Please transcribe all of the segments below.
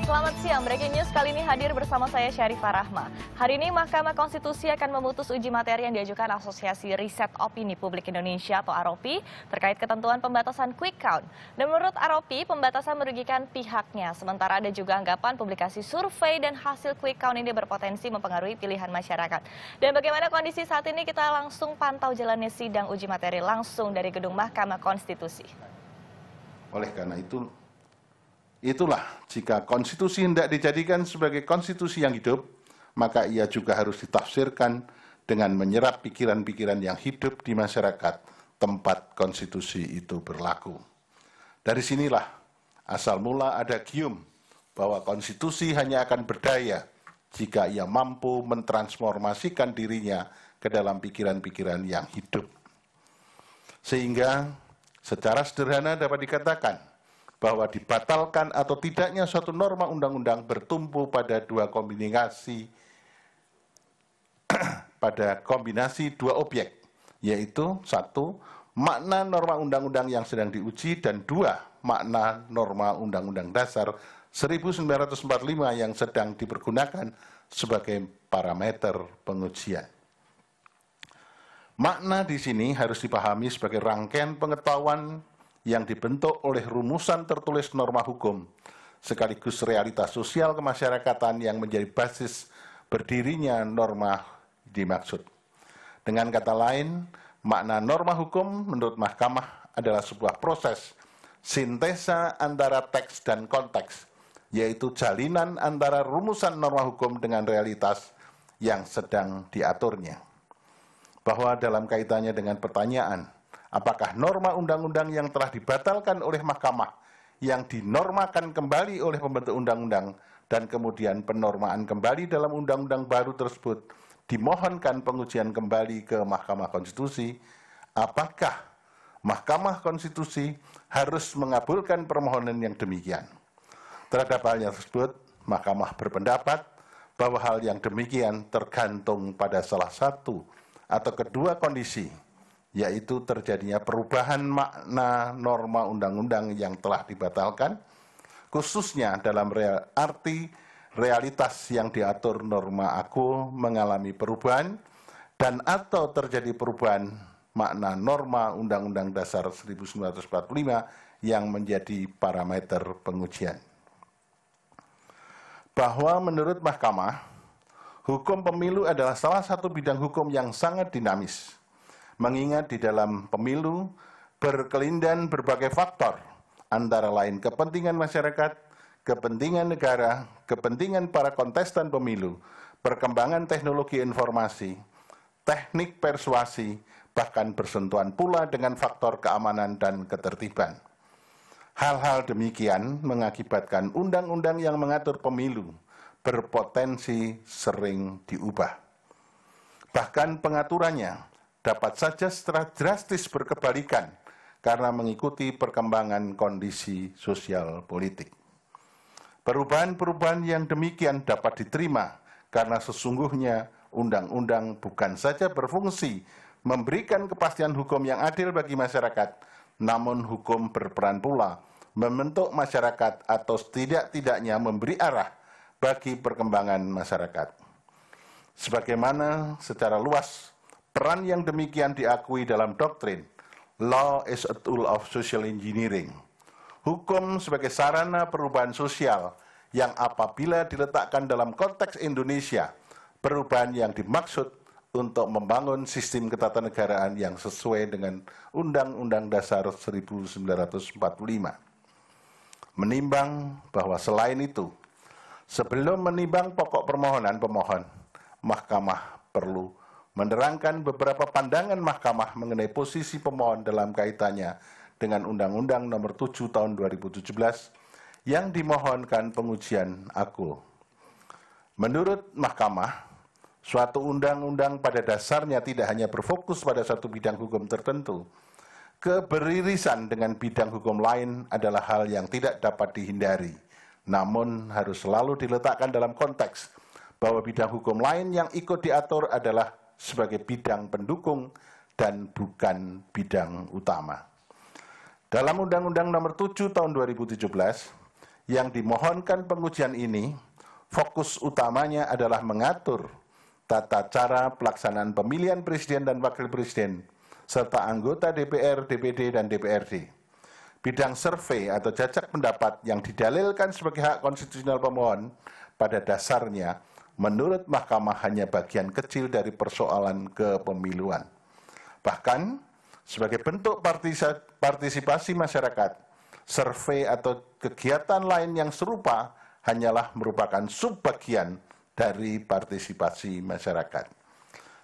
Selamat siang, breaking news kali ini hadir bersama saya Syarifah Rahma. Hari ini Mahkamah Konstitusi akan memutus uji materi yang diajukan Asosiasi Riset Opini Publik Indonesia atau AROPI terkait ketentuan pembatasan quick count. Dan menurut AROPI, pembatasan merugikan pihaknya. Sementara ada juga anggapan publikasi survei dan hasil quick count ini berpotensi mempengaruhi pilihan masyarakat. Dan bagaimana kondisi saat ini, kita langsung pantau jalannya sidang uji materi langsung dari gedung Mahkamah Konstitusi. Oleh karena itulah jika konstitusi hendak dijadikan sebagai konstitusi yang hidup, maka ia juga harus ditafsirkan dengan menyerap pikiran-pikiran yang hidup di masyarakat tempat konstitusi itu berlaku. Dari sinilah asal mula ada gium bahwa konstitusi hanya akan berdaya jika ia mampu mentransformasikan dirinya ke dalam pikiran-pikiran yang hidup. Sehingga secara sederhana dapat dikatakan bahwa dibatalkan atau tidaknya suatu norma undang-undang bertumpu pada kombinasi dua objek, yaitu satu, makna norma undang-undang yang sedang diuji, dan dua, makna norma Undang-Undang Dasar 1945 yang sedang dipergunakan sebagai parameter pengujian. Makna di sini harus dipahami sebagai rangkaian pengetahuan yang dibentuk oleh rumusan tertulis norma hukum, sekaligus realitas sosial kemasyarakatan yang menjadi basis berdirinya norma dimaksud. Dengan kata lain, makna norma hukum menurut Mahkamah adalah sebuah proses sintesa antara teks dan konteks, yaitu jalinan antara rumusan norma hukum dengan realitas yang sedang diaturnya. Bahwa dalam kaitannya dengan pertanyaan, apakah norma undang-undang yang telah dibatalkan oleh Mahkamah yang dinormakan kembali oleh pembentuk undang-undang dan kemudian penormaan kembali dalam undang-undang baru tersebut dimohonkan pengujian kembali ke Mahkamah Konstitusi, apakah Mahkamah Konstitusi harus mengabulkan permohonan yang demikian? Terhadap hal yang tersebut, Mahkamah berpendapat bahwa hal yang demikian tergantung pada salah satu atau kedua kondisi, yaitu terjadinya perubahan makna norma undang-undang yang telah dibatalkan, khususnya dalam arti realitas yang diatur norma aku mengalami perubahan, dan atau terjadi perubahan makna norma Undang-Undang Dasar 1945 yang menjadi parameter pengujian. Bahwa menurut Mahkamah, hukum pemilu adalah salah satu bidang hukum yang sangat dinamis, mengingat di dalam pemilu berkelindan berbagai faktor, antara lain kepentingan masyarakat, kepentingan negara, kepentingan para kontestan pemilu, perkembangan teknologi informasi, teknik persuasi, bahkan bersentuhan pula dengan faktor keamanan dan ketertiban. Hal-hal demikian mengakibatkan undang-undang yang mengatur pemilu berpotensi sering diubah. Bahkan pengaturannya dapat saja secara drastis berkebalikan karena mengikuti perkembangan kondisi sosial politik. Perubahan-perubahan yang demikian dapat diterima karena sesungguhnya undang-undang bukan saja berfungsi memberikan kepastian hukum yang adil bagi masyarakat, namun hukum berperan pula membentuk masyarakat atau setidak-tidaknya memberi arah bagi perkembangan masyarakat. Sebagaimana secara luas peran yang demikian diakui dalam doktrin law is a tool of social engineering. Hukum sebagai sarana perubahan sosial yang apabila diletakkan dalam konteks Indonesia, perubahan yang dimaksud untuk membangun sistem ketatanegaraan yang sesuai dengan Undang-Undang Dasar 1945. Menimbang bahwa selain itu, sebelum menimbang pokok permohonan pemohon, Mahkamah perlu menerangkan beberapa pandangan Mahkamah mengenai posisi pemohon dalam kaitannya dengan Undang-Undang Nomor 7 Tahun 2017 yang dimohonkan pengujian aku. Menurut Mahkamah, suatu undang-undang pada dasarnya tidak hanya berfokus pada satu bidang hukum tertentu. Keberirisan dengan bidang hukum lain adalah hal yang tidak dapat dihindari, namun harus selalu diletakkan dalam konteks bahwa bidang hukum lain yang ikut diatur adalah sebagai bidang pendukung dan bukan bidang utama. Dalam Undang-Undang Nomor 7 Tahun 2017 Yang dimohonkan pengujian ini, fokus utamanya adalah mengatur tata cara pelaksanaan pemilihan presiden dan wakil presiden, serta anggota DPR, DPD, dan DPRD. Bidang survei atau jajak pendapat yang didalilkan sebagai hak konstitusional pemohon pada dasarnya menurut Mahkamah hanya bagian kecil dari persoalan kepemiluan. Bahkan, sebagai bentuk partisipasi masyarakat, survei atau kegiatan lain yang serupa hanyalah merupakan subbagian dari partisipasi masyarakat.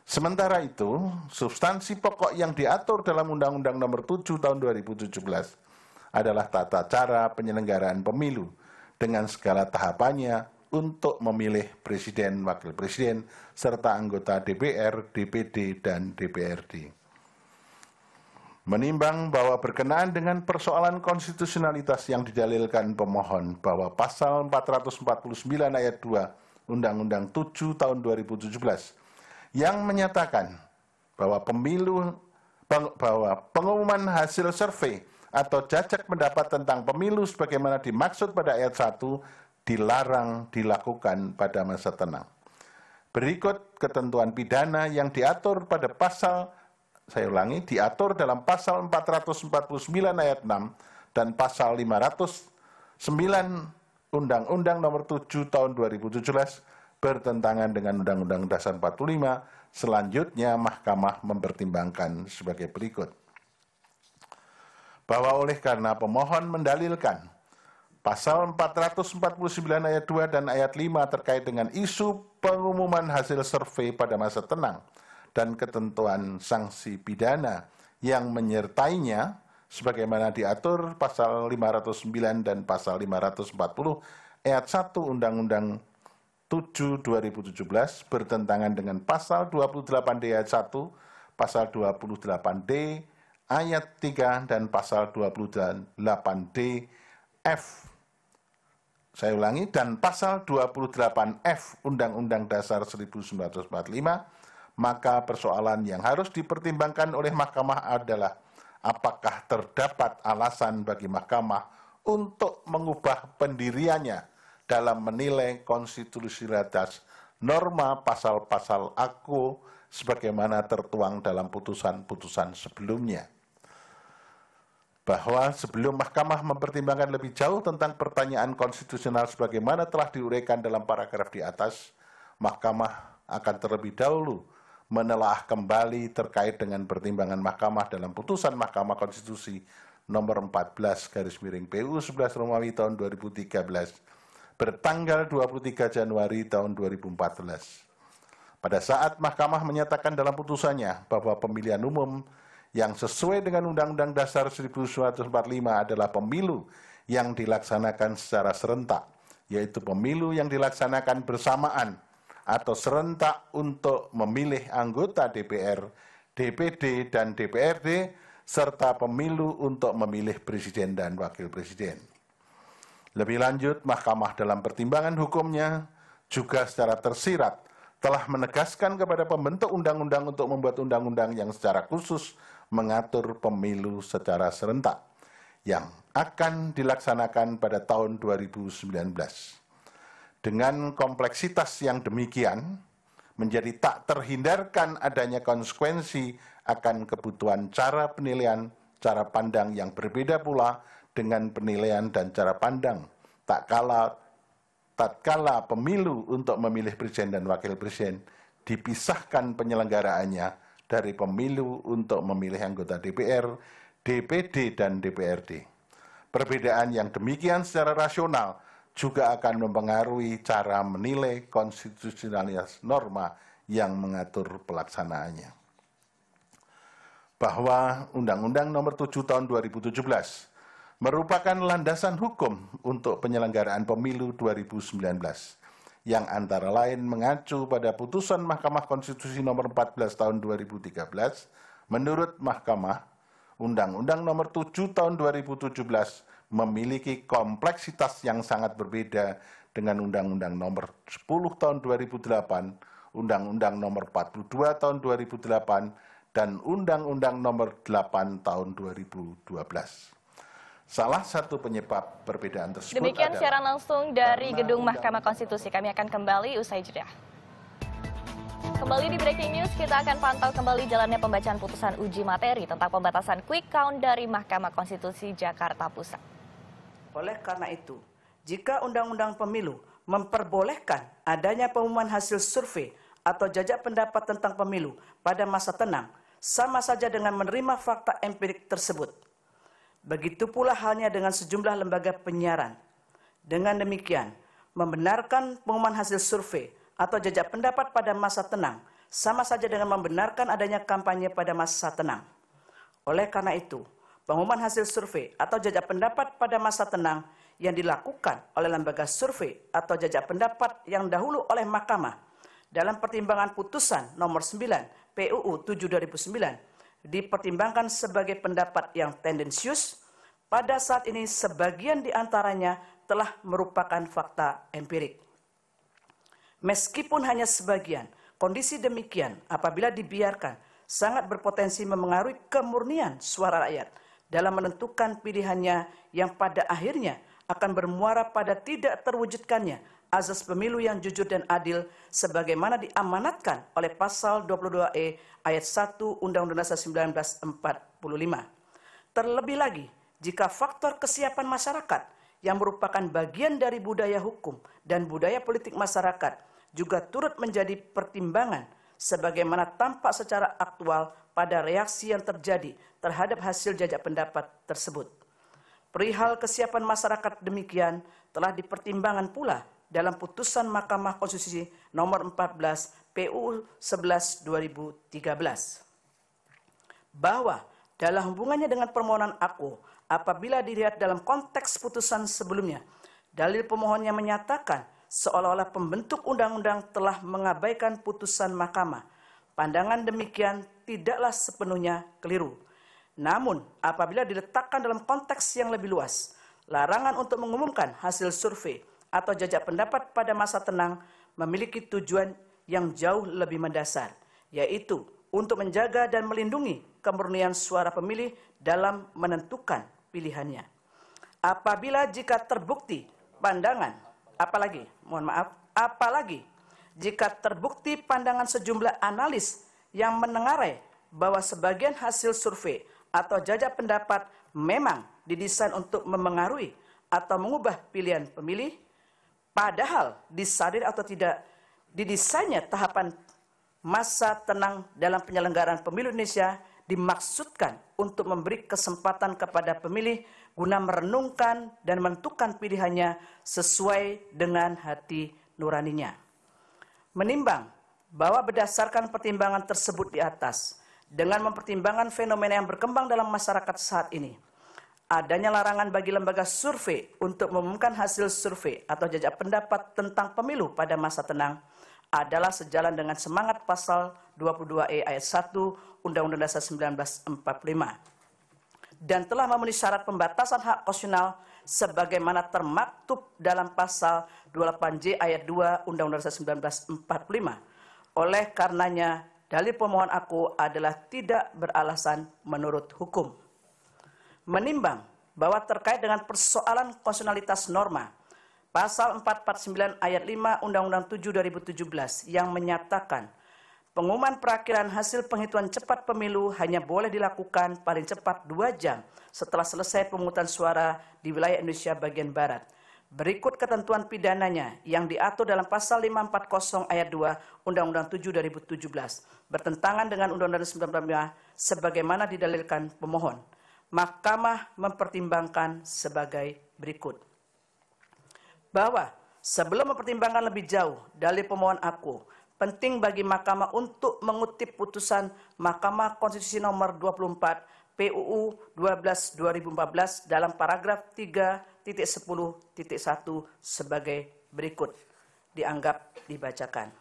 Sementara itu, substansi pokok yang diatur dalam Undang-Undang Nomor 7 Tahun 2017 adalah tata cara penyelenggaraan pemilu dengan segala tahapannya untuk memilih presiden, wakil presiden, serta anggota DPR, DPD, dan DPRD. Menimbang bahwa berkenaan dengan persoalan konstitusionalitas yang didalilkan pemohon bahwa pasal 449 ayat 2 Undang-Undang 7 tahun 2017 yang menyatakan bahwa pengumuman hasil survei atau jajak pendapat tentang pemilu sebagaimana dimaksud pada ayat 1 dilarang dilakukan pada masa tenang. Berikut ketentuan pidana yang diatur pada diatur dalam pasal 449 ayat 6 dan pasal 509 Undang-Undang Nomor 7 Tahun 2017 bertentangan dengan Undang-Undang Dasar 45. Selanjutnya, Mahkamah mempertimbangkan sebagai berikut. Bahwa oleh karena pemohon mendalilkan pasal 449 ayat 2 dan ayat 5 terkait dengan isu pengumuman hasil survei pada masa tenang, dan ketentuan sanksi pidana yang menyertainya sebagaimana diatur pasal 509 dan pasal 540 ayat 1 Undang-Undang 7 2017 bertentangan dengan pasal 28D ayat 1, pasal 28D ayat 3 dan pasal 28D F. Saya ulangi, dan pasal 28F Undang-Undang Dasar 1945. Maka persoalan yang harus dipertimbangkan oleh Mahkamah adalah apakah terdapat alasan bagi Mahkamah untuk mengubah pendiriannya dalam menilai konstitusionalitas norma pasal-pasal AKO sebagaimana tertuang dalam putusan-putusan sebelumnya. Bahwa sebelum Mahkamah mempertimbangkan lebih jauh tentang pertanyaan konstitusional sebagaimana telah diuraikan dalam paragraf di atas, Mahkamah akan terlebih dahulu menelaah kembali terkait dengan pertimbangan Mahkamah dalam putusan Mahkamah Konstitusi nomor 14/PU 11 Romawi tahun 2013 bertanggal 23 Januari tahun 2014. Pada saat Mahkamah menyatakan dalam putusannya bahwa pemilihan umum yang sesuai dengan Undang-Undang Dasar 1945 adalah pemilu yang dilaksanakan secara serentak, yaitu pemilu yang dilaksanakan bersamaan atau serentak untuk memilih anggota DPR, DPD, dan DPRD, serta pemilu untuk memilih presiden dan wakil presiden. Lebih lanjut, Mahkamah dalam pertimbangan hukumnya juga secara tersirat telah menegaskan kepada pembentuk undang-undang untuk membuat undang-undang yang secara khusus mengatur pemilu secara serentak yang akan dilaksanakan pada tahun 2019. Dengan kompleksitas yang demikian, menjadi tak terhindarkan adanya konsekuensi akan kebutuhan cara penilaian, cara pandang yang berbeda pula dengan penilaian dan cara pandang tatkala pemilu untuk memilih presiden dan wakil presiden dipisahkan penyelenggaraannya dari pemilu untuk memilih anggota DPR, DPD, dan DPRD. Perbedaan yang demikian secara rasional juga akan mempengaruhi cara menilai konstitusionalitas norma yang mengatur pelaksanaannya. Bahwa Undang-Undang Nomor 7 Tahun 2017 merupakan landasan hukum untuk penyelenggaraan pemilu 2019 yang antara lain mengacu pada putusan Mahkamah Konstitusi Nomor 14 Tahun 2013. Menurut Mahkamah, Undang-Undang Nomor 7 Tahun 2017 memiliki kompleksitas yang sangat berbeda dengan Undang-Undang Nomor 10 Tahun 2008, Undang-Undang Nomor 42 Tahun 2008, dan Undang-Undang Nomor 8 Tahun 2012. Salah satu penyebab perbedaan tersebut Demikian adalah siaran langsung dari Gedung Mahkamah Konstitusi. Kami akan kembali usai jeda. Kembali di Breaking News, kita akan pantau kembali jalannya pembacaan putusan uji materi tentang pembatasan quick count dari Mahkamah Konstitusi Jakarta Pusat. Oleh karena itu, jika Undang-Undang Pemilu memperbolehkan adanya pengumuman hasil survei atau jajak pendapat tentang pemilu pada masa tenang, sama saja dengan menerima fakta empirik tersebut. Begitu pula halnya dengan sejumlah lembaga penyiaran. Dengan demikian, membenarkan pengumuman hasil survei atau jajak pendapat pada masa tenang, sama saja dengan membenarkan adanya kampanye pada masa tenang. Oleh karena itu, pengumuman hasil survei atau jajak pendapat pada masa tenang yang dilakukan oleh lembaga survei atau jajak pendapat yang dahulu oleh Mahkamah dalam pertimbangan putusan nomor 9 PUU 7/2009 dipertimbangkan sebagai pendapat yang tendensius. Pada saat ini sebagian diantaranya telah merupakan fakta empirik. Meskipun hanya sebagian, kondisi demikian apabila dibiarkan sangat berpotensi memengaruhi kemurnian suara rakyat dalam menentukan pilihannya yang pada akhirnya akan bermuara pada tidak terwujudkannya azas pemilu yang jujur dan adil sebagaimana diamanatkan oleh pasal 22E ayat 1 Undang-Undang Dasar 1945. Terlebih lagi, jika faktor kesiapan masyarakat yang merupakan bagian dari budaya hukum dan budaya politik masyarakat juga turut menjadi pertimbangan sebagaimana tampak secara aktual pada reaksi yang terjadi terhadap hasil jajak pendapat tersebut. Perihal kesiapan masyarakat demikian telah dipertimbangkan pula dalam putusan Mahkamah Konstitusi nomor 14 PUU 11/2013 bahwa dalam hubungannya dengan permohonan aku apabila dilihat dalam konteks putusan sebelumnya, dalil pemohonnya menyatakan seolah-olah pembentuk undang-undang telah mengabaikan putusan mahkamah. Pandangan demikian tidaklah sepenuhnya keliru. Namun, apabila diletakkan dalam konteks yang lebih luas, larangan untuk mengumumkan hasil survei atau jajak pendapat pada masa tenang memiliki tujuan yang jauh lebih mendasar, yaitu untuk menjaga dan melindungi kemurnian suara pemilih dalam menentukan pilihannya. Apabila jika terbukti pandangan, apalagi jika terbukti pandangan sejumlah analis yang menengarai bahwa sebagian hasil survei atau jajak pendapat memang didesain untuk memengaruhi atau mengubah pilihan pemilih, padahal disadari atau tidak didesainnya tahapan masa tenang dalam penyelenggaraan pemilu Indonesia dimaksudkan untuk memberi kesempatan kepada pemilih guna merenungkan dan menentukan pilihannya sesuai dengan hati nuraninya. Menimbang bahwa berdasarkan pertimbangan tersebut di atas, dengan mempertimbangkan fenomena yang berkembang dalam masyarakat saat ini, adanya larangan bagi lembaga survei untuk mengumumkan hasil survei atau jajak pendapat tentang pemilu pada masa tenang adalah sejalan dengan semangat pasal 22E ayat 1 Undang-Undang Dasar 1945 dan telah memenuhi syarat pembatasan hak konstitusional sebagaimana termaktub dalam pasal 28J ayat 2 Undang-Undang Dasar 1945. Oleh karenanya, dalil pemohon aku adalah tidak beralasan menurut hukum. Menimbang bahwa terkait dengan persoalan konstitusionalitas norma, pasal 449 ayat 5 Undang-Undang 7/2017 yang menyatakan pengumuman perakhiran hasil penghitungan cepat pemilu hanya boleh dilakukan paling cepat 2 jam setelah selesai pemungutan suara di wilayah Indonesia bagian Barat. Berikut ketentuan pidananya yang diatur dalam pasal 540 ayat 2 Undang-Undang 7/2017 bertentangan dengan Undang-Undang 1945 sebagaimana didalilkan pemohon. Mahkamah mempertimbangkan sebagai berikut. Bahwa sebelum mempertimbangkan lebih jauh dalil pemohon aku, penting bagi Mahkamah untuk mengutip putusan Mahkamah Konstitusi nomor 24 PUU 12/2014 dalam paragraf 3.10.1 sebagai berikut. Dianggap dibacakan.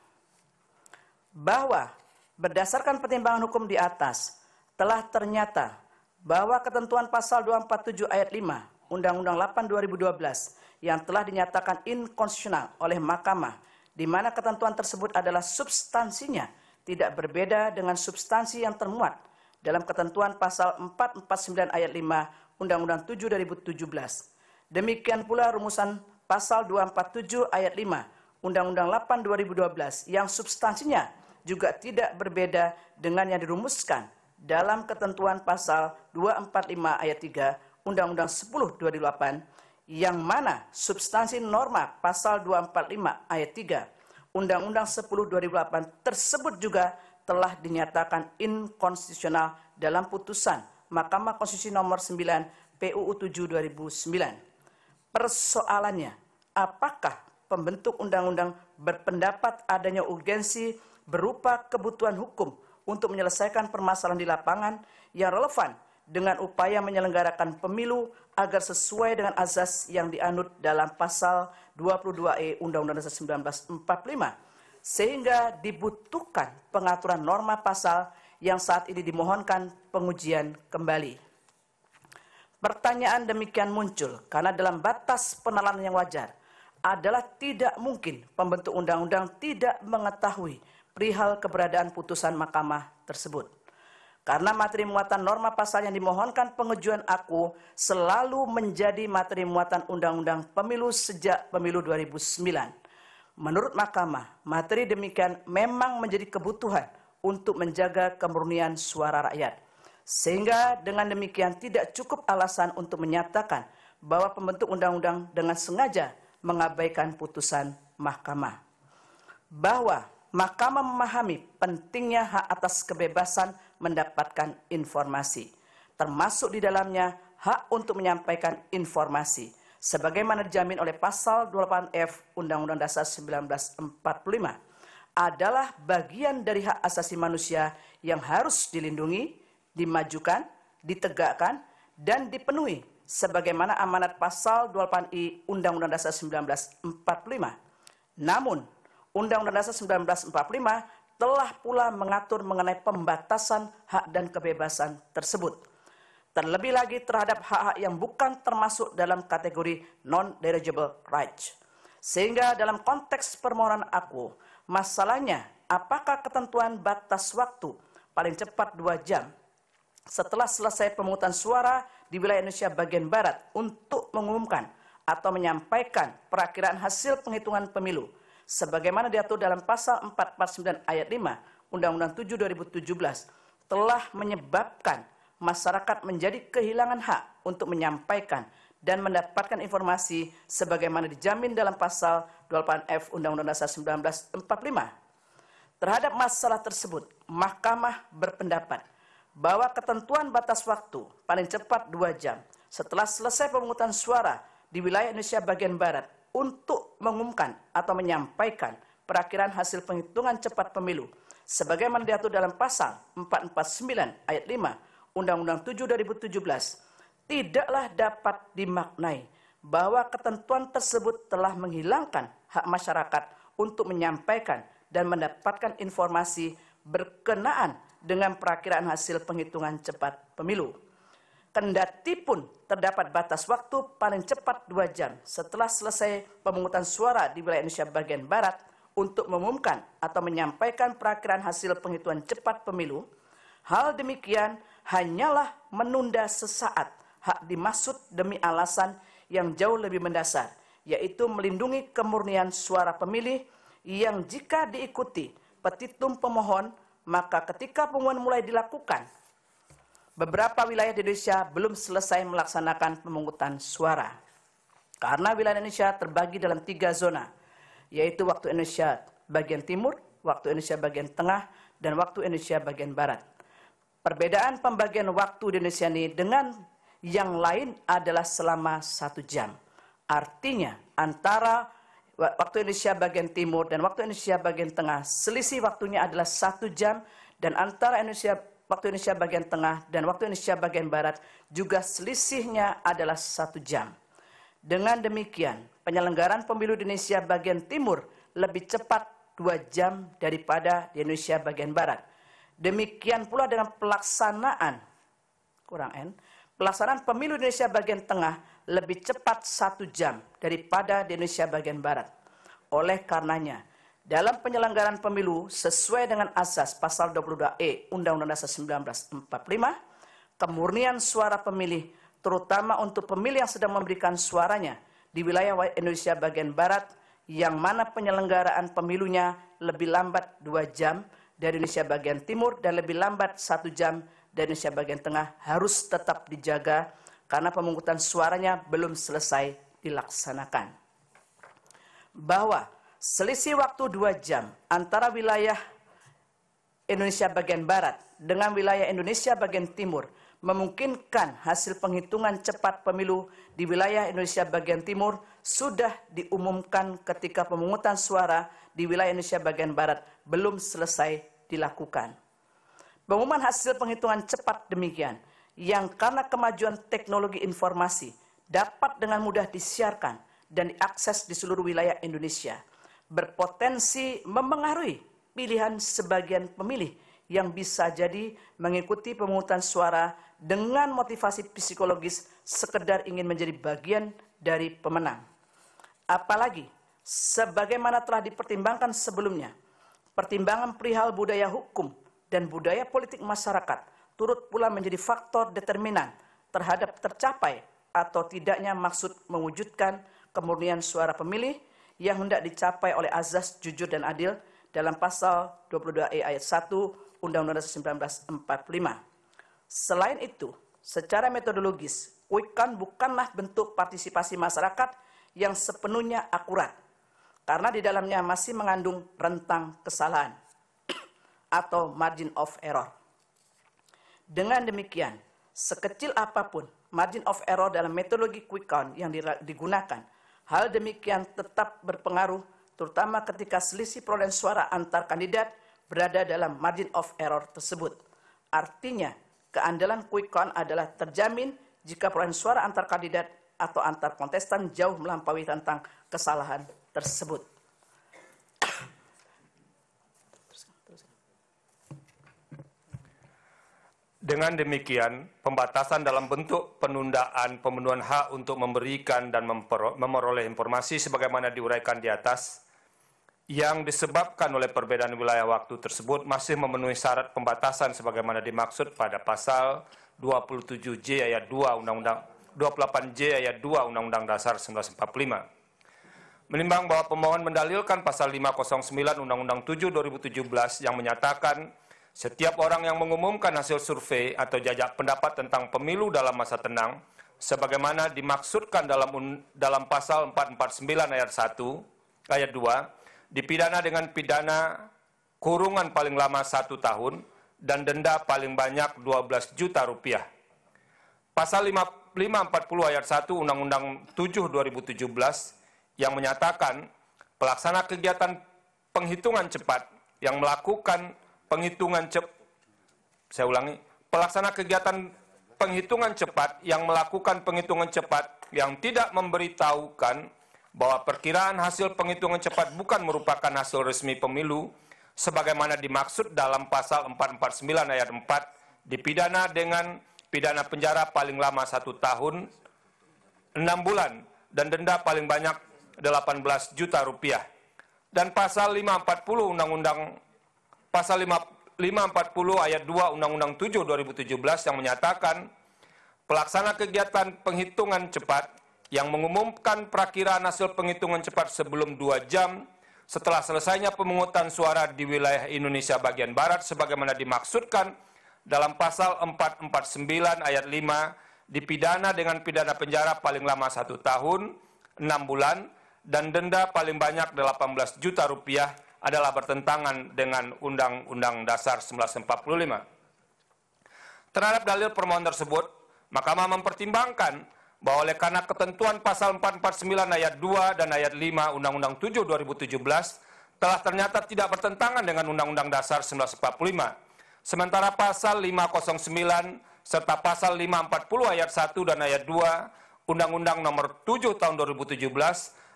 Bahwa berdasarkan pertimbangan hukum di atas, telah ternyata bahwa ketentuan pasal 247 ayat 5 Undang-Undang 8 2012 yang telah dinyatakan inkonstitusional oleh Mahkamah, di mana ketentuan tersebut adalah substansinya tidak berbeda dengan substansi yang termuat dalam ketentuan pasal 449 ayat 5 Undang-Undang 7 2017. Demikian pula rumusan pasal 247 ayat 5 Undang-Undang 8 2012 yang substansinya juga tidak berbeda dengan yang dirumuskan dalam ketentuan pasal 245 ayat 3 Undang-Undang 10 2008 yang mana substansi norma pasal 245 ayat 3 Undang-Undang 10 2008 tersebut juga telah dinyatakan inkonstitusional dalam putusan Mahkamah Konstitusi nomor 9 PUU 7 2009. Persoalannya, apakah pembentuk undang-undang berpendapat adanya urgensi berupa kebutuhan hukum untuk menyelesaikan permasalahan di lapangan yang relevan dengan upaya menyelenggarakan pemilu agar sesuai dengan azas yang dianut dalam pasal 22E Undang-Undang Dasar 1945, sehingga dibutuhkan pengaturan norma pasal yang saat ini dimohonkan pengujian kembali. Pertanyaan demikian muncul karena dalam batas penalaran yang wajar adalah tidak mungkin pembentuk undang-undang tidak mengetahui perihal keberadaan putusan mahkamah tersebut. Karena materi muatan norma pasal yang dimohonkan pengajuan aku selalu menjadi materi muatan Undang-Undang Pemilu sejak pemilu 2009. Menurut mahkamah, materi demikian memang menjadi kebutuhan untuk menjaga kemurnian suara rakyat. Sehingga dengan demikian tidak cukup alasan untuk menyatakan bahwa pembentuk undang-undang dengan sengaja mengabaikan putusan mahkamah. Bahwa mahkamah memahami pentingnya hak atas kebebasan mendapatkan informasi, termasuk di dalamnya hak untuk menyampaikan informasi, sebagaimana dijamin oleh pasal 28F Undang-Undang Dasar 1945, adalah bagian dari hak asasi manusia yang harus dilindungi, dimajukan, ditegakkan, dan dipenuhi, sebagaimana amanat pasal 28I Undang-Undang Dasar 1945. Namun, Undang-Undang Dasar 1945 telah pula mengatur mengenai pembatasan hak dan kebebasan tersebut. Terlebih lagi terhadap hak-hak yang bukan termasuk dalam kategori non-derigible rights. Sehingga dalam konteks permohonan aku, masalahnya apakah ketentuan batas waktu paling cepat 2 jam setelah selesai pemungutan suara di wilayah Indonesia bagian Barat untuk mengumumkan atau menyampaikan perakiraan hasil penghitungan pemilu sebagaimana diatur dalam pasal 449 ayat 5 Undang-Undang 7 2017 telah menyebabkan masyarakat menjadi kehilangan hak untuk menyampaikan dan mendapatkan informasi sebagaimana dijamin dalam pasal 28F Undang-Undang Dasar 1945. Terhadap masalah tersebut, mahkamah berpendapat bahwa ketentuan batas waktu paling cepat 2 jam setelah selesai pemungutan suara di wilayah Indonesia bagian Barat untuk mengumumkan atau menyampaikan perakiraan hasil penghitungan cepat pemilu sebagaimana diatur dalam pasal 449 ayat 5 Undang-Undang 7 2017 tidaklah dapat dimaknai bahwa ketentuan tersebut telah menghilangkan hak masyarakat untuk menyampaikan dan mendapatkan informasi berkenaan dengan perakiraan hasil penghitungan cepat pemilu. Kendati pun terdapat batas waktu paling cepat 2 jam setelah selesai pemungutan suara di wilayah Indonesia bagian Barat untuk mengumumkan atau menyampaikan perakiraan hasil penghitungan cepat pemilu, hal demikian hanyalah menunda sesaat hak dimaksud demi alasan yang jauh lebih mendasar, yaitu melindungi kemurnian suara pemilih yang jika diikuti petitum pemohon, maka ketika pengumuman mulai dilakukan, beberapa wilayah di Indonesia belum selesai melaksanakan pemungutan suara. Karena wilayah Indonesia terbagi dalam 3 zona, yaitu waktu Indonesia bagian timur, waktu Indonesia bagian tengah, dan waktu Indonesia bagian barat. Perbedaan pembagian waktu di Indonesia ini dengan yang lain adalah selama 1 jam. Artinya antara waktu Indonesia bagian timur dan waktu Indonesia bagian tengah, selisih waktunya adalah 1 jam, dan antara waktu Indonesia bagian tengah dan waktu Indonesia bagian barat juga selisihnya adalah 1 jam. Dengan demikian, penyelenggaraan pemilu di Indonesia bagian timur lebih cepat 2 jam daripada di Indonesia bagian barat. Demikian pula dengan pelaksanaan pemilu di Indonesia bagian tengah lebih cepat 1 jam daripada di Indonesia bagian barat. Oleh karenanya, dalam penyelenggaraan pemilu sesuai dengan asas pasal 22E Undang-Undang Dasar 1945, kemurnian suara pemilih terutama untuk pemilih yang sedang memberikan suaranya di wilayah Indonesia bagian Barat, yang mana penyelenggaraan pemilunya lebih lambat 2 jam dari Indonesia bagian Timur dan lebih lambat 1 jam dari Indonesia bagian Tengah, harus tetap dijaga karena pemungutan suaranya belum selesai dilaksanakan. Bahwa selisih waktu 2 jam antara wilayah Indonesia bagian Barat dengan wilayah Indonesia bagian Timur memungkinkan hasil penghitungan cepat pemilu di wilayah Indonesia bagian Timur sudah diumumkan ketika pemungutan suara di wilayah Indonesia bagian Barat belum selesai dilakukan. Pengumuman hasil penghitungan cepat demikian, yang karena kemajuan teknologi informasi dapat dengan mudah disiarkan dan diakses di seluruh wilayah Indonesia, berpotensi memengaruhi pilihan sebagian pemilih yang bisa jadi mengikuti pemungutan suara dengan motivasi psikologis sekedar ingin menjadi bagian dari pemenang. Apalagi, sebagaimana telah dipertimbangkan sebelumnya, pertimbangan perihal budaya hukum dan budaya politik masyarakat turut pula menjadi faktor determinan terhadap tercapai atau tidaknya maksud mewujudkan kemurnian suara pemilih yang hendak dicapai oleh azas jujur dan adil dalam pasal 22E ayat 1 Undang-Undang 1945. Selain itu, secara metodologis, quick count bukanlah bentuk partisipasi masyarakat yang sepenuhnya akurat, karena di dalamnya masih mengandung rentang kesalahan atau margin of error. Dengan demikian, sekecil apapun margin of error dalam metodologi quick count yang digunakan, hal demikian tetap berpengaruh, terutama ketika selisih perolehan suara antar kandidat berada dalam margin of error tersebut. Artinya, keandalan quick count adalah terjamin jika perolehan suara antar kandidat atau antar kontestan jauh melampaui rentang kesalahan tersebut. Dengan demikian, pembatasan dalam bentuk penundaan pemenuhan hak untuk memberikan dan memperoleh informasi sebagaimana diuraikan di atas, yang disebabkan oleh perbedaan wilayah waktu tersebut masih memenuhi syarat pembatasan sebagaimana dimaksud pada pasal 27J ayat 2 Undang-Undang 28J ayat 2 Undang-Undang Dasar 1945. Menimbang bahwa pemohon mendalilkan pasal 509 Undang-Undang 7 2017 yang menyatakan setiap orang yang mengumumkan hasil survei atau jajak pendapat tentang pemilu dalam masa tenang sebagaimana dimaksudkan dalam pasal 449 ayat 1 ayat 2 dipidana dengan pidana kurungan paling lama 1 tahun dan denda paling banyak 12 juta rupiah. Pasal 540 ayat 1 Undang-Undang 7 2017 yang menyatakan pelaksana kegiatan penghitungan cepat yang melakukan pelaksana kegiatan penghitungan cepat yang melakukan penghitungan cepat yang tidak memberitahukan bahwa perkiraan hasil penghitungan cepat bukan merupakan hasil resmi pemilu sebagaimana dimaksud dalam pasal 449 ayat 4 dipidana dengan pidana penjara paling lama 1 tahun 6 bulan dan denda paling banyak 18 juta rupiah. Dan pasal 540 Pasal 540 ayat 2 Undang-Undang 7 2017 yang menyatakan pelaksana kegiatan penghitungan cepat yang mengumumkan perakiraan hasil penghitungan cepat sebelum 2 jam setelah selesainya pemungutan suara di wilayah Indonesia bagian Barat sebagaimana dimaksudkan dalam pasal 449 ayat 5 dipidana dengan pidana penjara paling lama 1 tahun, 6 bulan, dan denda paling banyak 18 juta rupiah adalah bertentangan dengan Undang-Undang Dasar 1945. Terhadap dalil permohonan tersebut, Mahkamah mempertimbangkan bahwa oleh karena ketentuan pasal 449 ayat 2 dan ayat 5 Undang-Undang 7 2017 telah ternyata tidak bertentangan dengan Undang-Undang Dasar 1945. Sementara pasal 509 serta pasal 540 ayat 1 dan ayat 2 Undang-Undang Nomor 7 Tahun 2017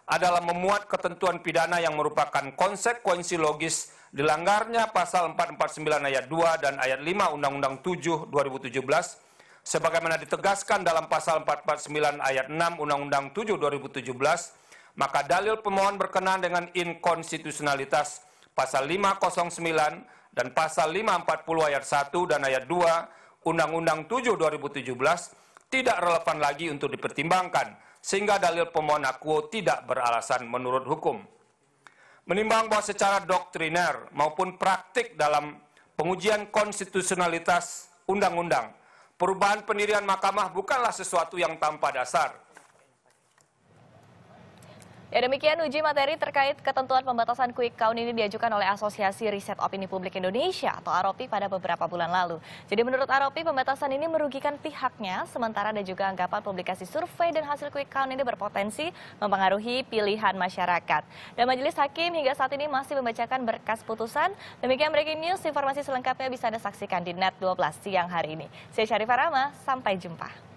adalah memuat ketentuan pidana yang merupakan konsekuensi logis dilanggarnya pasal 449 ayat 2 dan ayat 5 Undang-Undang 7 2017 sebagaimana ditegaskan dalam pasal 449 ayat 6 Undang-Undang 7 2017, maka dalil pemohon berkenaan dengan inkonstitusionalitas pasal 509 dan pasal 540 ayat 1 dan ayat 2 Undang-Undang 7 2017 tidak relevan lagi untuk dipertimbangkan, sehingga dalil pemohon akuo tidak beralasan menurut hukum. Menimbang bahwa secara doktriner maupun praktik dalam pengujian konstitusionalitas undang-undang, perubahan pendirian mahkamah bukanlah sesuatu yang tanpa dasar. Ya, demikian uji materi terkait ketentuan pembatasan quick count ini diajukan oleh Asosiasi Riset Opini Publik Indonesia atau AROPI pada beberapa bulan lalu. Jadi menurut AROPI pembatasan ini merugikan pihaknya, sementara ada juga anggapan publikasi survei dan hasil quick count ini berpotensi mempengaruhi pilihan masyarakat. Dan Majelis Hakim hingga saat ini masih membacakan berkas putusan. Demikian breaking news, informasi selengkapnya bisa Anda saksikan di Net 12 siang hari ini. Saya Syarifah Rahma, sampai jumpa.